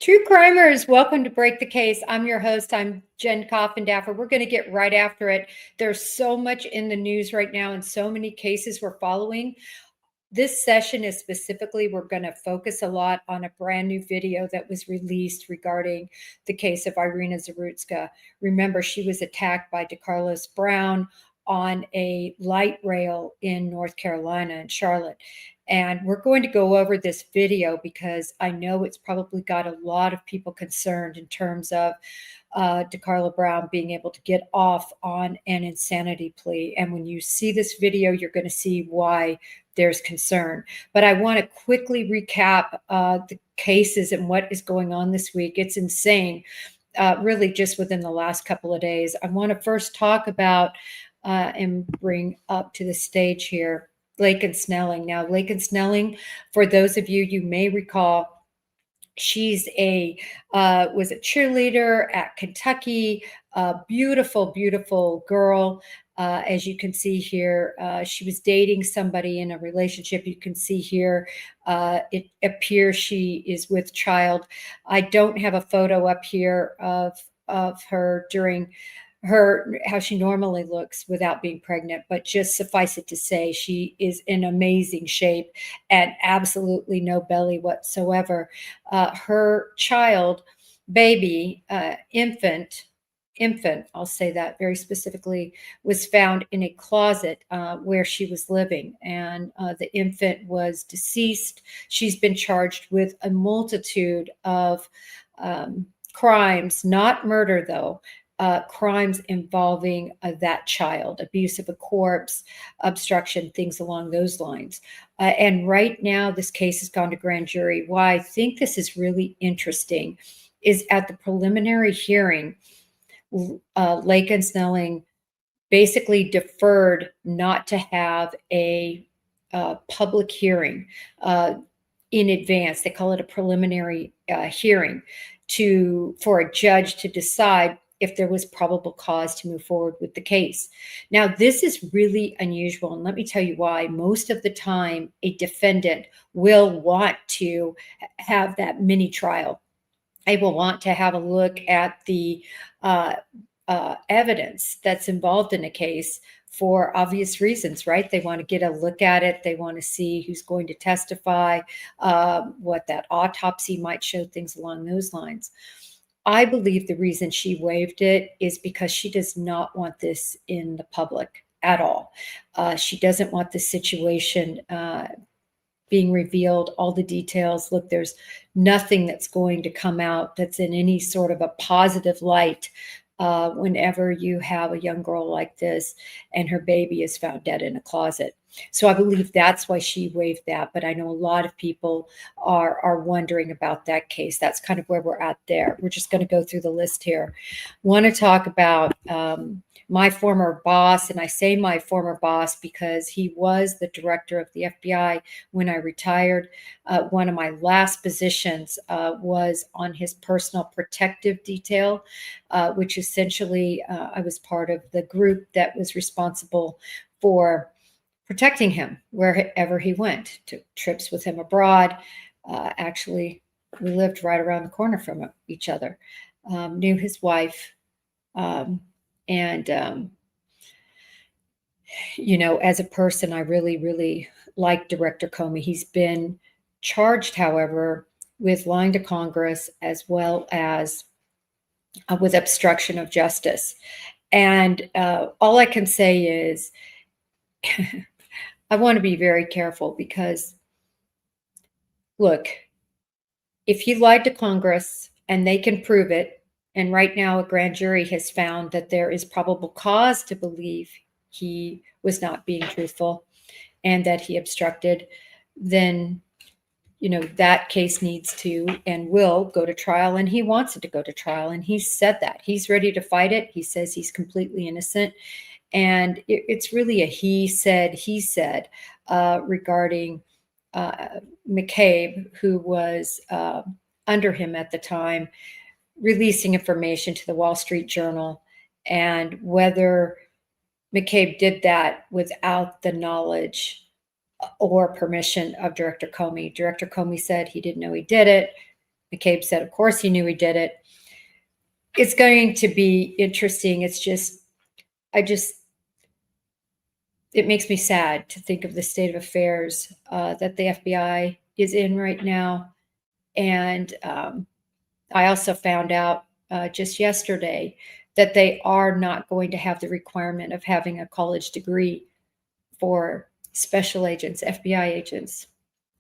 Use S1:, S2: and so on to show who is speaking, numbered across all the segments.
S1: True crimers, welcome to Break the Case. I'm your host. I'm Jen Coffindaffer. We're going to get right after it. There's so much in the news right now and so many cases we're following. This session is specifically, we're going to focus a lot on a brand new video that was released regarding the case of Iryna Zarutska. Remember, she was attacked by DeCarlos Brown on a light rail in North Carolina in Charlotte. And we're going to go over this video because I know it's probably got a lot of people concerned in terms of DeCarlo Brown being able to get off on an insanity plea. And when you see this video, you're going to see why there's concern. But I want to quickly recap the cases and what is going on this week. It's insane, really just within the last couple of days. I want to first talk about and bring up to the stage here Laken Snelling. Now, Laken Snelling, for those of you, you may recall, she's was a cheerleader at Kentucky, a beautiful, beautiful girl. As you can see here, she was dating somebody in a relationship. You can see here, it appears she is with child. I don't have a photo up here of her during how she normally looks without being pregnant, but just suffice it to say, she is in amazing shape and absolutely no belly whatsoever. Her child, baby, infant, I'll say that very specifically, was found in a closet where she was living, and the infant was deceased. She's been charged with a multitude of crimes, not murder though, crimes involving that child, abuse of a corpse, obstruction, things along those lines. And right now, this case has gone to grand jury. Why I think this is really interesting is at the preliminary hearing, Laken Snelling basically deferred not to have a public hearing in advance. They call it a preliminary hearing for a judge to decide if there was probable cause to move forward with the case. Now, this is really unusual, and let me tell you why. Most of the time, a defendant will want to have that mini trial. They will want to have a look at the evidence that's involved in a case for obvious reasons, right? They want to get a look at it. They want to see who's going to testify, what that autopsy might show, things along those lines. I believe the reason she waived it is because she does not want this in the public at all. She doesn't want the situation being revealed, all the details. Look, there's nothing that's going to come out that's in any sort of a positive light whenever you have a young girl like this and her baby is found dead in a closet. So I believe that's why she waived that. But I know a lot of people are wondering about that case. That's kind of where we're at there. We're just going to go through the list here. Want to talk about my former boss, and I say my former boss because he was the director of the FBI when I retired. One of my last positions was on his personal protective detail, which essentially I was part of the group that was responsible for protecting him wherever he went. Took trips with him abroad. Actually, we lived right around the corner from each other. Knew his wife. You know, as a person, I really, really like Director Comey. He's been charged, however, with lying to Congress as well as with obstruction of justice. And all I can say is I want to be very careful because, look, if he lied to Congress and they can prove it, and right now a grand jury has found that there is probable cause to believe he was not being truthful and that he obstructed, then, you know, that case needs to and will go to trial, and he wants it to go to trial. And he said that he's ready to fight it. He says he's completely innocent. And it's really a he said regarding McCabe, who was under him at the time, releasing information to the Wall Street Journal, and whether McCabe did that without the knowledge or permission of Director Comey. Director Comey said he didn't know he did it. McCabe said, of course he knew he did it. It's going to be interesting. It's just, it makes me sad to think of the state of affairs that the FBI is in right now. And I also found out just yesterday that they are not going to have the requirement of having a college degree for special agents, FBI agents.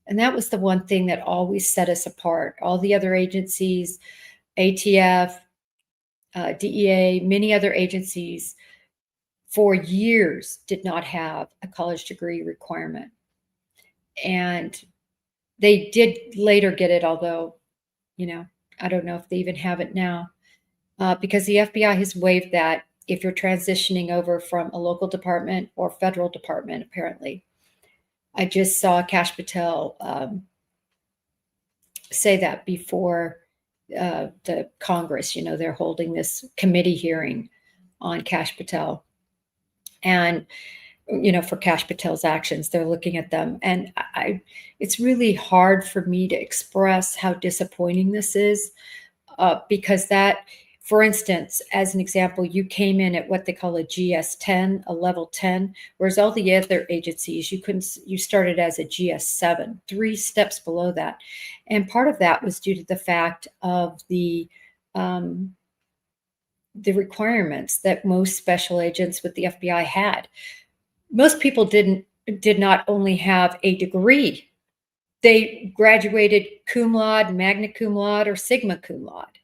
S1: And that was the one thing that always set us apart. All the other agencies, ATF, DEA, many other agencies for years did not have a college degree requirement. And they did later get it, although, I don't know if they even have it now, because the FBI has waived that if you're transitioning over from a local department or federal department, apparently. I just saw Kash Patel say that before the Congress. They're holding this committee hearing on Kash Patel. And, for Kash Patel's actions, they're looking at them. And it's really hard for me to express how disappointing this is because that, for instance, as an example, you came in at what they call a GS-10, a level 10, whereas all the other agencies, you started as a GS-7, 3 steps below that. And part of that was due to the fact of the requirements that most special agents with the FBI had. Most people did not only have a degree, they graduated cum laude, magna cum laude, or sigma cum laude.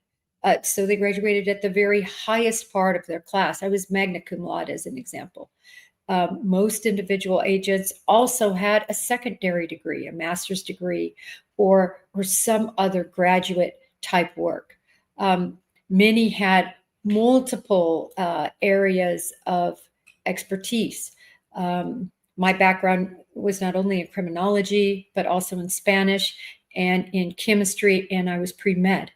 S1: So they graduated at the very highest part of their class. I was magna cum laude as an example. Most individual agents also had a secondary degree, a master's degree, or some other graduate type work. Many had multiple areas of expertise. My background was not only in criminology, but also in Spanish and in chemistry, and I was pre-med.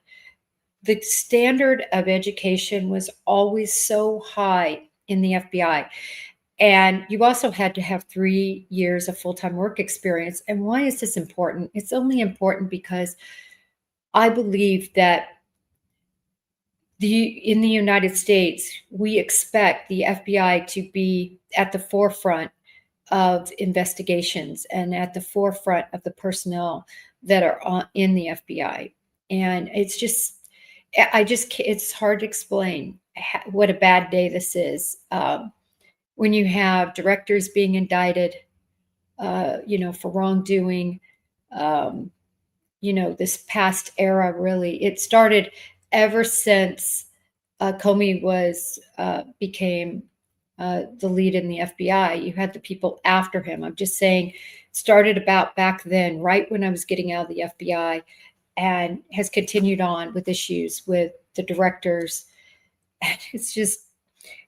S1: The standard of education was always so high in the FBI. And you also had to have 3 years of full-time work experience. And why is this important? It's only important because I believe that in the United States, we expect the FBI to be at the forefront of investigations and at the forefront of the personnel that are in the FBI. And it's hard to explain what a bad day this is. When you have directors being indicted, for wrongdoing, this past era, really, it started ever since Comey became the lead in the FBI. You had the people after him. I'm just saying, started about back then, right when I was getting out of the FBI, and has continued on with issues with the directors. And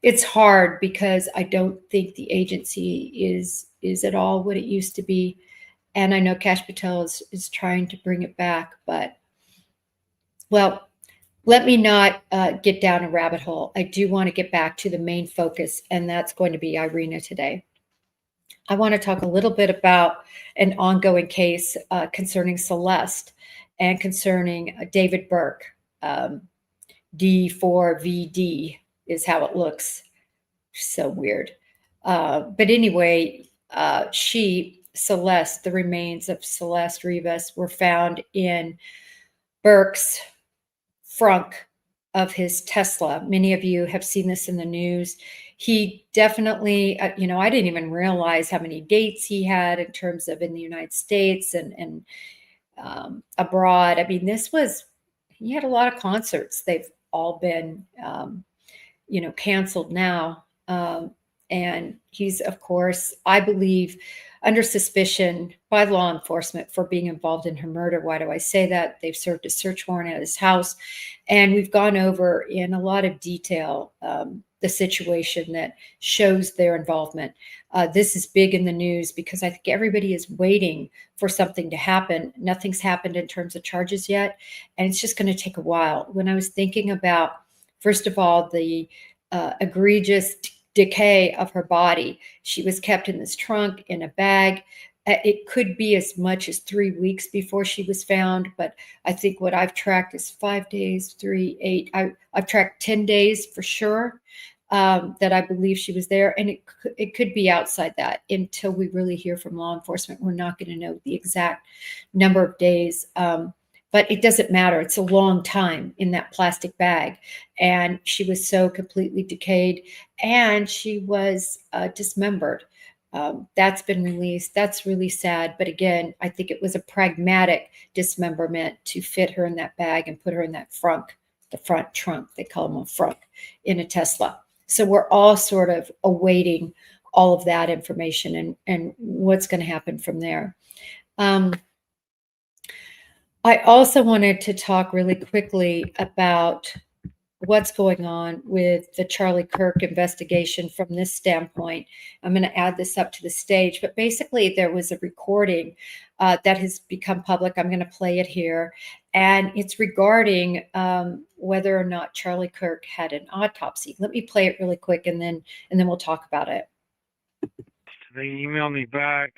S1: it's hard because I don't think the agency is at all what it used to be. And I know Kash Patel is trying to bring it back, but, well, let me not get down a rabbit hole. I do want to get back to the main focus, and that's going to be Iryna today. I want to talk a little bit about an ongoing case concerning Celeste and concerning David Burke. D4VD is how it looks. So weird. But anyway, Celeste, the remains of Celeste Rivas were found in Burke's frunk of his Tesla. Many of you have seen this in the news. He definitely, I didn't even realize how many dates he had in terms of in the United States and abroad. I mean, he had a lot of concerts. They've all been, canceled now. And he's, of course, I believe, under suspicion by law enforcement for being involved in her murder. Why do I say that? They've served a search warrant at his house. And we've gone over in a lot of detail the situation that shows their involvement. This is big in the news because I think everybody is waiting for something to happen. Nothing's happened in terms of charges yet, and it's just going to take a while. When I was thinking about, first of all, the egregious decay of her body, she was kept in this trunk in a bag, It could be as much as 3 weeks before she was found, but I think what I've tracked is 5 days, 3, 8. I've tracked 10 days for sure, that I believe she was there, and it could be outside that until we really hear from law enforcement. We're not going to know the exact number of days, but it doesn't matter. It's a long time in that plastic bag, and she was so completely decayed, and she was dismembered. That's been released. That's really sad. But again, I think it was a pragmatic dismemberment to fit her in that bag and put her in that the front trunk. They call them a frunk in a Tesla. So we're all sort of awaiting all of that information and what's going to happen from there. I also wanted to talk really quickly about what's going on with the Charlie Kirk investigation from this standpoint. I'm going to add this up to the stage, but basically there was a recording that has become public. I'm going to play it here, and it's regarding whether or not Charlie Kirk had an autopsy. Let me play it really quick, and then we'll talk about it.
S2: They emailed me back.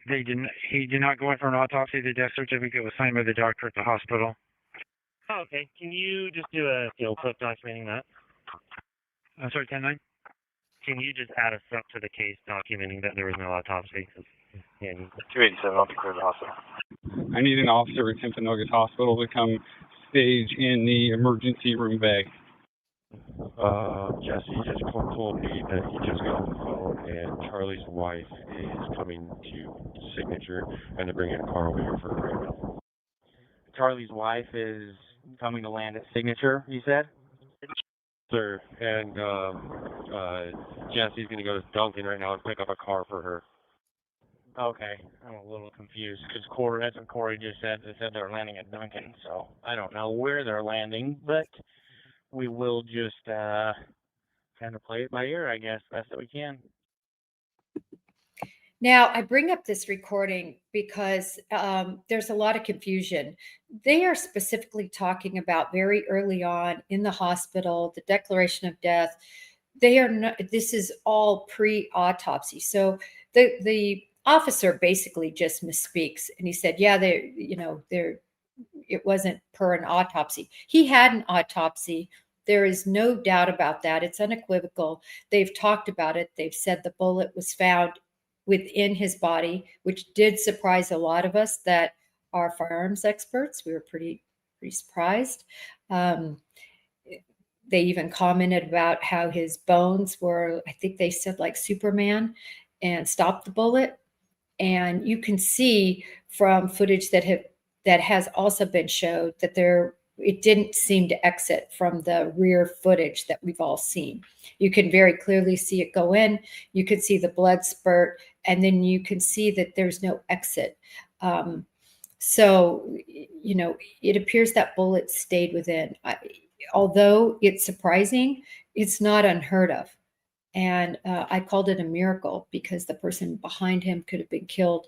S2: He did not go in for an autopsy. The death certificate was signed by the doctor at the hospital.
S3: Oh, okay. Can you just do a field clip documenting that?
S2: I'm sorry, 10-9?
S3: Can you just add a step to the case documenting that there was no autopsy? Yeah,
S4: 287, I'll declare the hospital.
S5: I need an officer at Timpanogos Hospital to come stage in the emergency room bag.
S6: Jesse just told me that he just got on the phone and Charlie's wife is coming to signature and to bring in a car over here for a treatment.
S7: Charlie's wife is coming to land at signature, you said?
S6: Sir, and Jesse's going to go to Duncan right now and pick up a car for her.
S7: Okay, I'm a little confused because that's what Corey just said. They said they're landing at Duncan, so I don't know where they're landing, but we will just kind of play it by ear, I guess, best that we can.
S1: Now, I bring up this recording because there's a lot of confusion. They are specifically talking about very early on in the hospital, the declaration of death. They are not, this is all pre-autopsy. So the officer basically just misspeaks, and he said, yeah, it wasn't per an autopsy. He had an autopsy. There is no doubt about that. It's unequivocal. They've talked about it. They've said the bullet was found within his body, which did surprise a lot of us that are firearms experts. We were pretty surprised. They even commented about how his bones were, I think they said like Superman, and stopped the bullet. And you can see from footage that has also been showed that it didn't seem to exit from the rear footage that we've all seen. You can very clearly see it go in. You can see the blood spurt, and then you can see that there's no exit. So, it appears that bullet stayed within. Although it's surprising, it's not unheard of. And I called it a miracle because the person behind him could have been killed.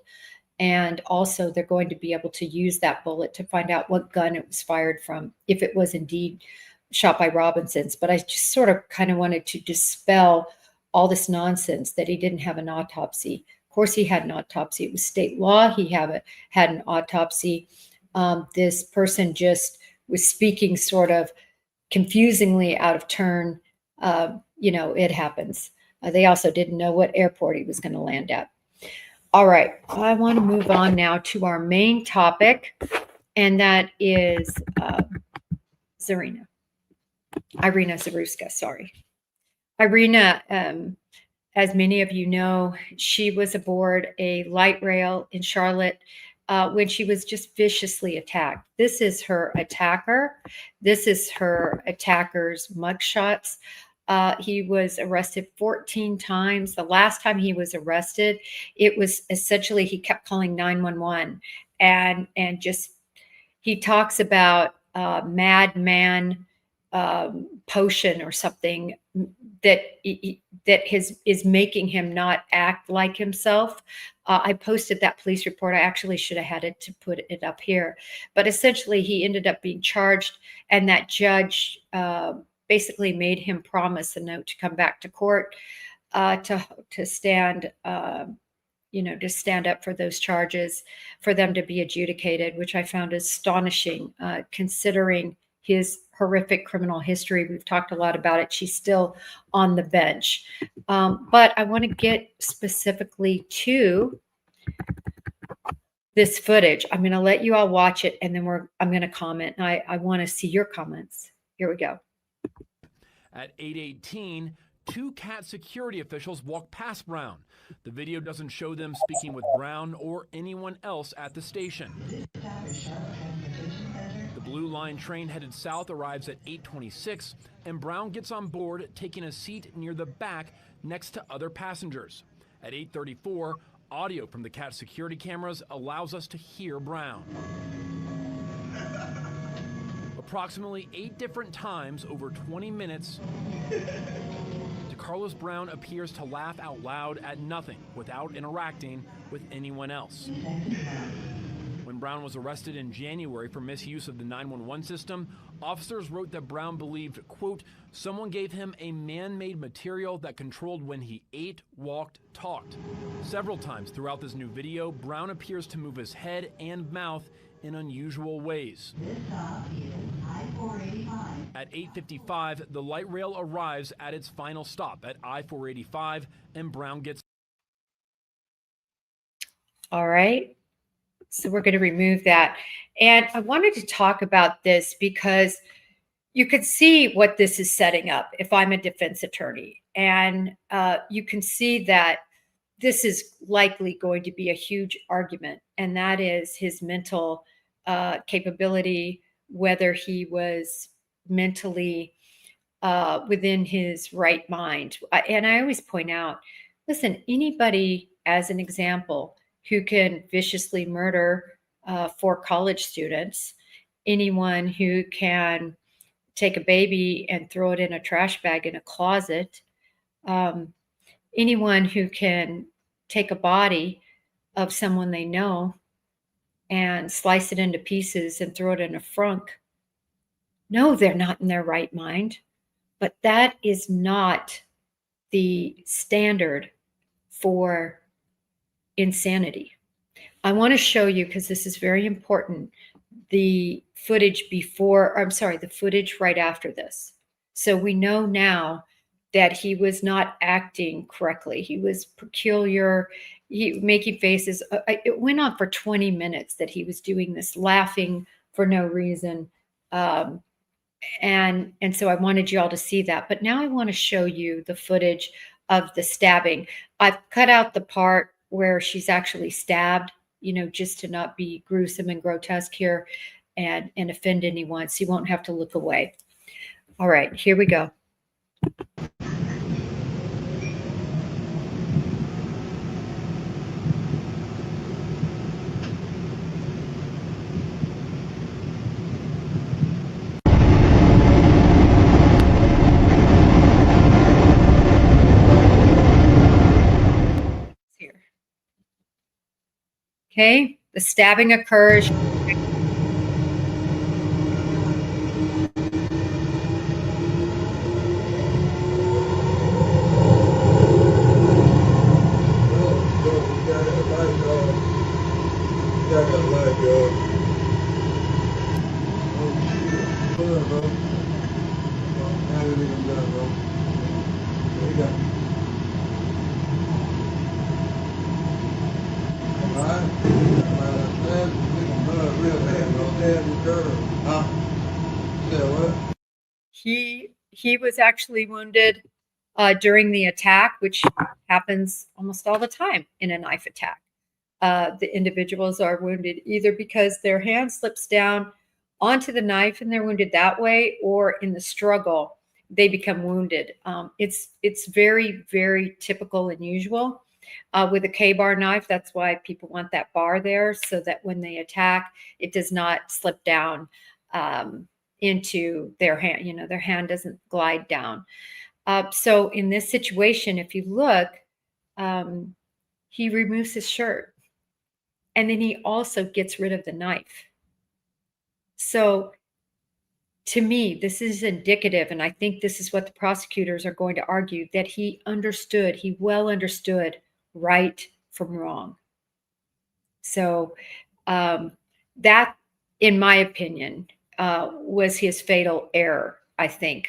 S1: And also they're going to be able to use that bullet to find out what gun it was fired from, if it was indeed shot by Robinson's. But I just sort of kind of wanted to dispel all this nonsense that he didn't have an autopsy. Of course, he had an autopsy. It was state law. He had an autopsy. This person just was speaking sort of confusingly out of turn. It happens. They also didn't know what airport he was going to land at. All right, I want to move on now to our main topic, and that is Iryna Zaruska, sorry. Iryna, as many of you know, she was aboard a light rail in Charlotte when she was just viciously attacked. This is her attacker. This is her attacker's mugshots. He was arrested 14 times. The last time he was arrested, it was essentially he kept calling 911, and just he talks about madman potion or something that is making him not act like himself. I posted that police report. I actually should have had it to put it up here, but essentially he ended up being charged, and that judge basically made him promise a note to come back to court to stand to stand up for those charges, for them to be adjudicated, which I found astonishing, considering his horrific criminal history. We've talked a lot about it. She's still on the bench. But I want to get specifically to this footage. I'm going to let you all watch it, and then I'm going to comment. And I want to see your comments. Here we go.
S8: At 8:18, two CAT security officials walk past Brown. The video doesn't show them speaking with Brown or anyone else at the station. The Blue Line train headed south arrives at 8:26, and Brown gets on board, taking a seat near the back next to other passengers. At 8:34, audio from the CAT security cameras allows us to hear Brown. Approximately 8 different times over 20 minutes, Carlos Brown appears to laugh out loud at nothing without interacting with anyone else. When Brown was arrested in January for misuse of the 911 system, officers wrote that Brown believed, quote, someone gave him a man-made material that controlled when he ate, walked, talked. Several times throughout this new video, Brown appears to move his head and mouth in unusual ways. At 8:55, the light rail arrives at its final stop at I-485, and Brown gets...
S1: All right. So we're going to remove that. And I wanted to talk about this because you could see what this is setting up if I'm a defense attorney. And you can see that this is likely going to be a huge argument, and that is his mental capability, whether he was mentally within his right mind. And I always point out, listen, anybody, as an example, who can viciously murder 4 college students, anyone who can take a baby and throw it in a trash bag in a closet, anyone who can take a body of someone they know and slice it into pieces and throw it in a frunk. No, they're not in their right mind, but that is not the standard for insanity. I want to show you, because this is very important, the footage the footage right after this. So we know now that he was not acting correctly. He was peculiar, making faces. It went on for 20 minutes that he was doing this, laughing for no reason. And so I wanted you all to see that. But now I want to show you the footage of the stabbing. I've cut out the part where she's actually stabbed, just to not be gruesome and grotesque here and offend anyone. So you won't have to look away. All right, here we go. Okay, the stabbing occurs. He was actually wounded during the attack, which happens almost all the time in a knife attack. The individuals are wounded either because their hand slips down onto the knife and they're wounded that way, or in the struggle, they become wounded. It's very, very typical and usual with a K-bar knife. That's why people want that bar there, so that when they attack, it does not slip down into their hand. Their hand doesn't glide down. So in this situation, if you look, he removes his shirt, and then he also gets rid of the knife. So to me, this is indicative, and I think this is what the prosecutors are going to argue, that he well understood right from wrong. So that, in my opinion, was his fatal error, I think,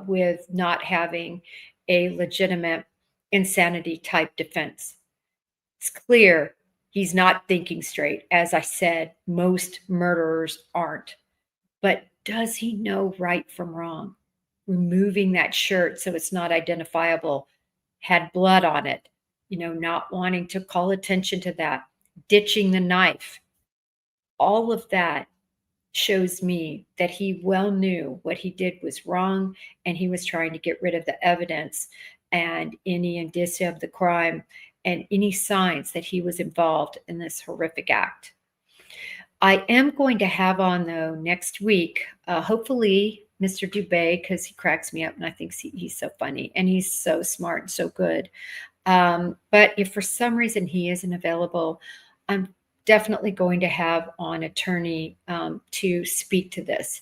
S1: with not having a legitimate insanity type defense. It's clear he's not thinking straight. As I said, most murderers aren't. But does he know right from wrong? Removing that shirt so it's not identifiable, had blood on it, not wanting to call attention to that, ditching the knife. All of that shows me that he well knew what he did was wrong, and he was trying to get rid of the evidence and any indicia of the crime and any signs that he was involved in this horrific act. I am going to have on, though, next week, hopefully Mr. Dubé, because he cracks me up and I think he's so funny and he's so smart and so good. But if for some reason he isn't available, I'm definitely going to have on attorney to speak to this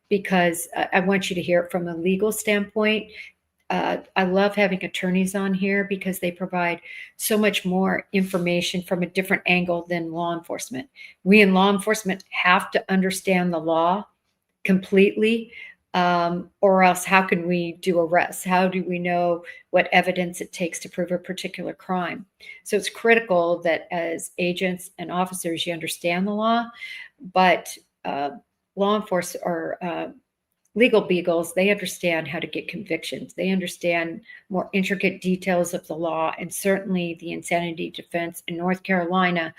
S1: because I want you to hear it from a legal standpoint. I love having attorneys on here because they provide so much more information from a different angle than law enforcement. We in law enforcement have to understand the law completely, or else how can we do arrests? How do we know what evidence it takes to prove a particular crime? So it's critical that as agents and officers, you understand the law, but law enforcement or legal beagles, they understand how to get convictions. They understand more intricate details of the law, and certainly the insanity defense in North Carolina.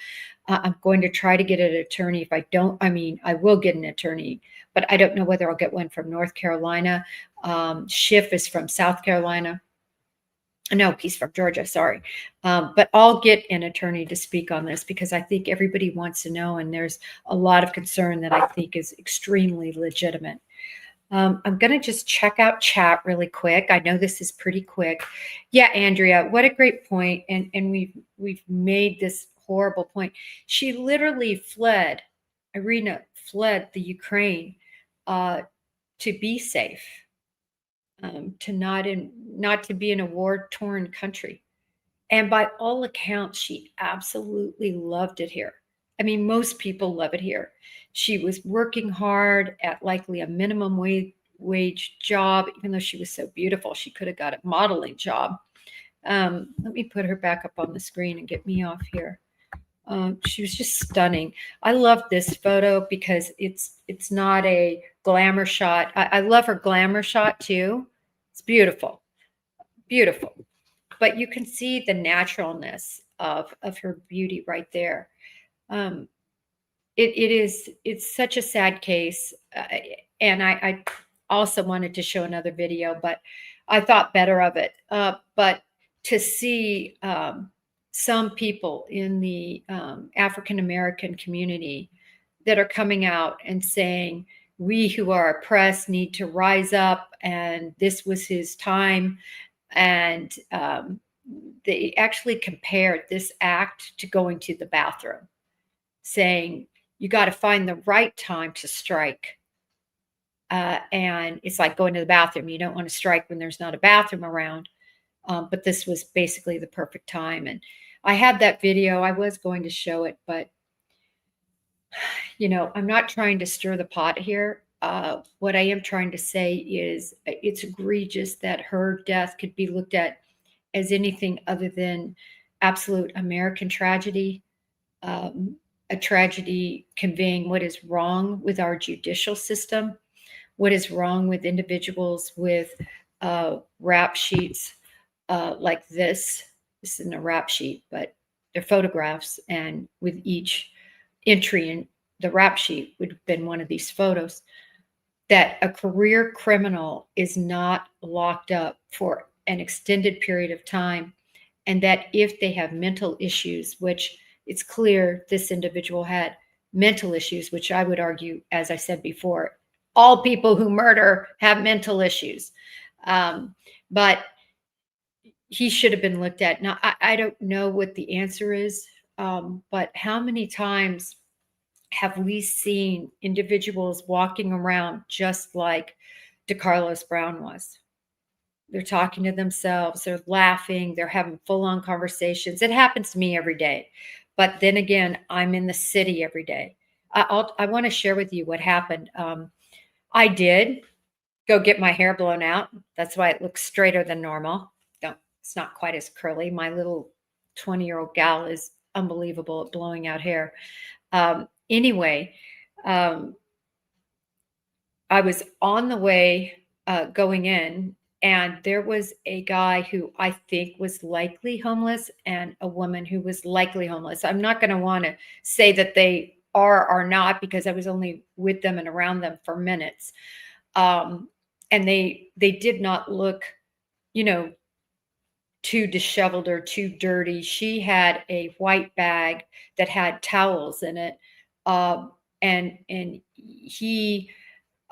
S1: I'm going to try to get an attorney. If I don't, I will get an attorney, but I don't know whether I'll get one from North Carolina. Schiff is from South Carolina. No, he's from Georgia, sorry. But I'll get an attorney to speak on this because I think everybody wants to know, and there's a lot of concern that I think is extremely legitimate. I'm going to just check out chat really quick. I know this is pretty quick. Yeah, Andrea, what a great point. And we've made this horrible point. She literally fled, Iryna fled the Ukraine to be safe, to not to be in a war-torn country. And by all accounts, she absolutely loved it here. I mean, most people love it here. She was working hard at likely a minimum wage job, even though she was so beautiful. She could have got a modeling job. Let me put her back up on the screen and get me off here. She was just stunning. I love this photo because it's not a glamour shot. I love her glamour shot too. It's beautiful, beautiful. But you can see the naturalness of her beauty right there. It's such a sad case. And I also wanted to show another video, but I thought better of it. But to see some people in the African-American community that are coming out and saying, we who are oppressed need to rise up, and this was his time. And they actually compared this act to going to the bathroom, saying, you got to find the right time to strike. And it's like going to the bathroom. You don't want to strike when there's not a bathroom around. But this was basically the perfect time. And I had that video. I was going to show it, but, I'm not trying to stir the pot here. What I am trying to say is it's egregious that her death could be looked at as anything other than absolute American tragedy. A tragedy conveying what is wrong with our judicial system, what is wrong with individuals with rap sheets like this. This isn't a rap sheet, but they're photographs, and with each entry in the rap sheet would have been one of these photos, that a career criminal is not locked up for an extended period of time, and that if they have mental issues, which it's clear this individual had mental issues, which I would argue, as I said before, all people who murder have mental issues. But he should have been looked at. Now, I don't know what the answer is, but how many times have we seen individuals walking around just like DeCarlos Brown was? They're talking to themselves. They're laughing. They're having full-on conversations. It happens to me every day. But then again, I'm in the city every day. I want to share with you what happened. I did go get my hair blown out. That's why it looks straighter than normal. It's not quite as curly. My little 20-year-old gal is unbelievable at blowing out hair. Anyway, I was on the way going in, and there was a guy who I think was likely homeless and a woman who was likely homeless. I'm not going to want to say that they are or not, because I was only with them and around them for minutes. And they did not look, too disheveled or too dirty. She had a white bag that had towels in it. And he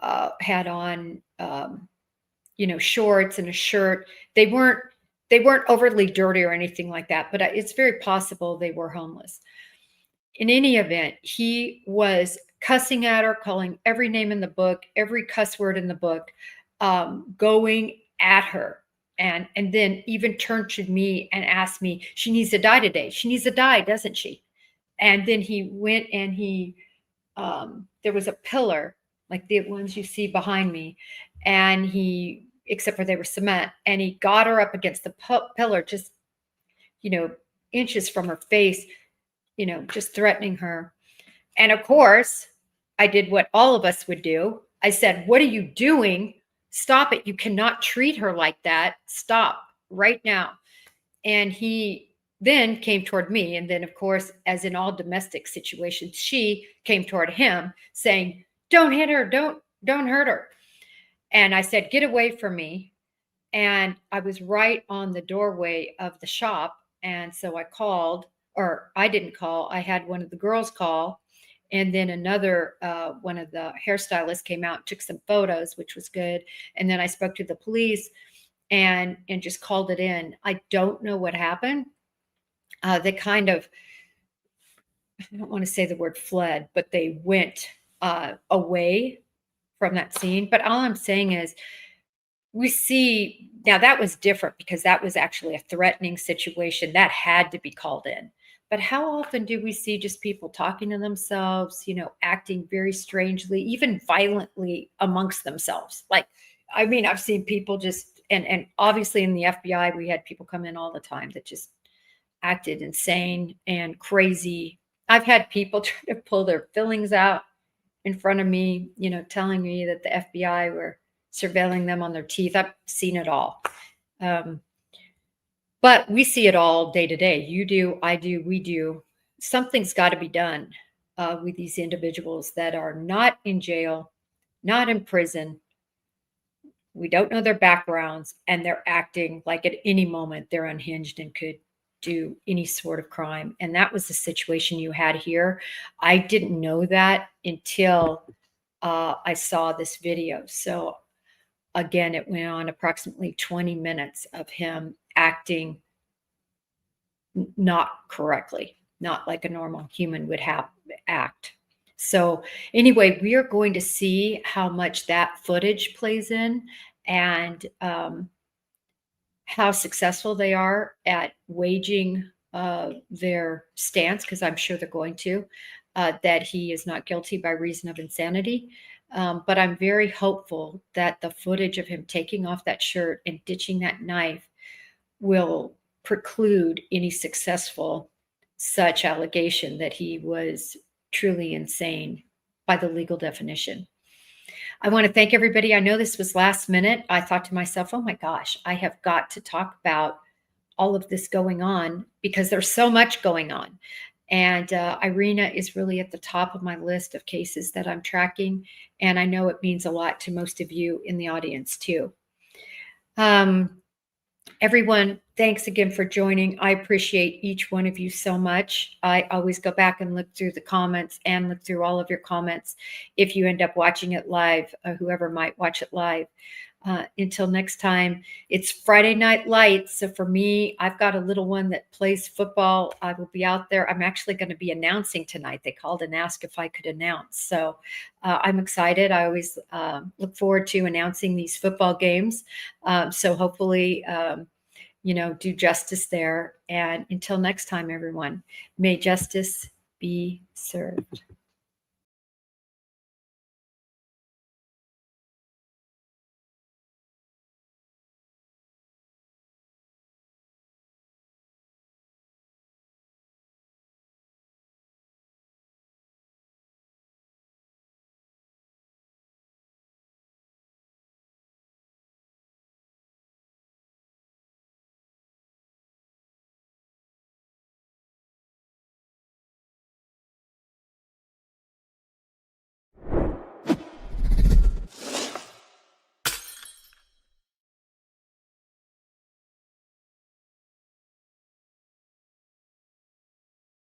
S1: had on, shorts and a shirt. They weren't overly dirty or anything like that, but it's very possible they were homeless. In any event, he was cussing at her, calling every name in the book, every cuss word in the book, going at her. And then even turned to me and asked me, she needs to die today. She needs to die, doesn't she? And then he went and there was a pillar, like the ones you see behind me. And except for they were cement, and he got her up against the pillar, just, inches from her face, just threatening her. And of course, I did what all of us would do. I said, "What are you doing? Stop it. You cannot treat her like that. Stop right now." And he then came toward me. And then, of course, as in all domestic situations, she came toward him saying, "Don't hit her. Don't hurt her." And I said, "Get away from me." And I was right on the doorway of the shop. And so I called, or I didn't call. I had one of the girls call. And then another, one of the hairstylists came out, took some photos, which was good. And then I spoke to the police and just called it in. I don't know what happened. They kind of, I don't want to say the word fled, but they went away from that scene. But all I'm saying is, we see, now that was different because that was actually a threatening situation that had to be called in. But how often do we see just people talking to themselves, acting very strangely, even violently amongst themselves? Like, I mean, I've seen people just, and obviously in the FBI, we had people come in all the time that just acted insane and crazy. I've had people try to pull their fillings out in front of me, telling me that the FBI were surveilling them on their teeth. I've seen it all. But we see it all day to day. You do, I do, we do. Something's got to be done with these individuals that are not in jail, not in prison. We don't know their backgrounds, and they're acting like at any moment they're unhinged and could do any sort of crime. And that was the situation you had here. I didn't know that until I saw this video. So again, it went on approximately 20 minutes of him acting not correctly, not like a normal human would act. So anyway, we are going to see how much that footage plays in, and how successful they are at waging their stance, because I'm sure they're going to, that he is not guilty by reason of insanity. But I'm very hopeful that the footage of him taking off that shirt and ditching that knife will preclude any successful such allegation that he was truly insane by the legal definition. I want to thank everybody. I know this was last minute. I thought to myself, oh my gosh, I have got to talk about all of this going on because there's so much going on. And Iryna is really at the top of my list of cases that I'm tracking. And I know it means a lot to most of you in the audience too. Everyone, thanks again for joining. I appreciate each one of you so much. I always go back and look through the comments and look through all of your comments if you end up watching it live, whoever might watch it live. Until next time, it's Friday Night Lights. So for me, I've got a little one that plays football. I will be out there. I'm actually going to be announcing tonight. They called and asked if I could announce. So I'm excited. I always look forward to announcing these football games. So hopefully, do justice there. And until next time, everyone, may justice be served.